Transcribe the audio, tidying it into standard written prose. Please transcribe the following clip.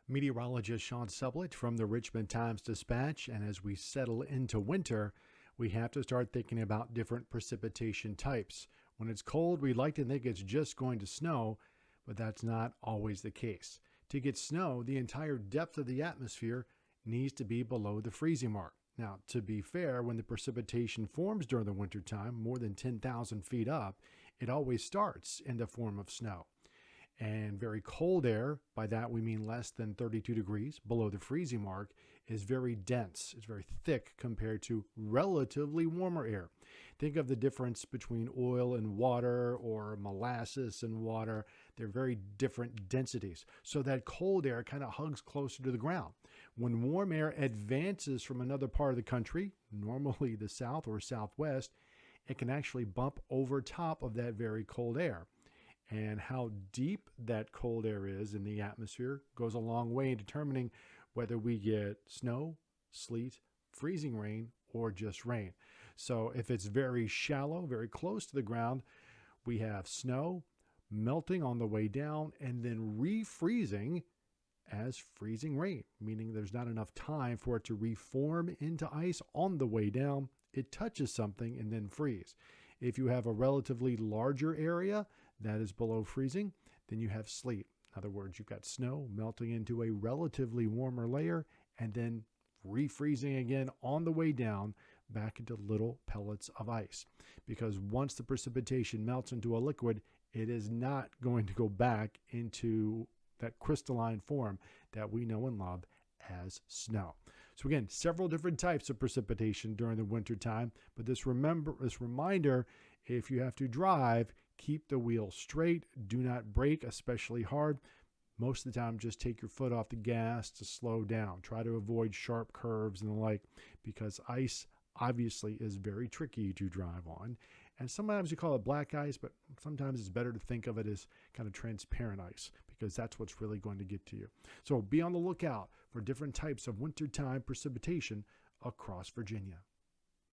Meteorologist Sean Sublett from the Richmond Times-Dispatch, and as we settle into winter, we have to start thinking about different precipitation types. When it's cold, we like to think it's just going to snow, but that's not always the case. To get snow, the entire depth of the atmosphere needs to be below the freezing mark. Now, to be fair, when the precipitation forms during the wintertime, more than 10,000 feet up, it always starts in the form of snow. And very cold air, by that we mean less than 32 degrees below the freezing mark, is very dense. It's very thick compared to relatively warmer air. Think of the difference between oil and water or molasses and water. They're very different densities. So that cold air kind of hugs closer to the ground. When warm air advances from another part of the country, normally the south or southwest, it can actually bump over top of that very cold air. And how deep that cold air is in the atmosphere goes a long way in determining whether we get snow, sleet, freezing rain, or just rain. So if it's very shallow, very close to the ground, we have snow melting on the way down and then refreezing as freezing rain, meaning there's not enough time for it to reform into ice on the way down. It touches something and then freeze. If you have a relatively larger area that is below freezing, then you have sleet. In other words, you've got snow melting into a relatively warmer layer and then refreezing again on the way down back into little pellets of ice. Because once the precipitation melts into a liquid, it is not going to go back into that crystalline form that we know and love as snow. So again, several different types of precipitation during the winter time, but this reminder, if you have to drive, keep the wheel straight, do not brake, especially hard. Most of the time, just take your foot off the gas to slow down. Try to avoid sharp curves and the like, because ice obviously is very tricky to drive on. And sometimes you call it black ice, but sometimes it's better to think of it as kind of transparent ice, because that's what's really going to get to you. So be on the lookout for different types of wintertime precipitation across Virginia.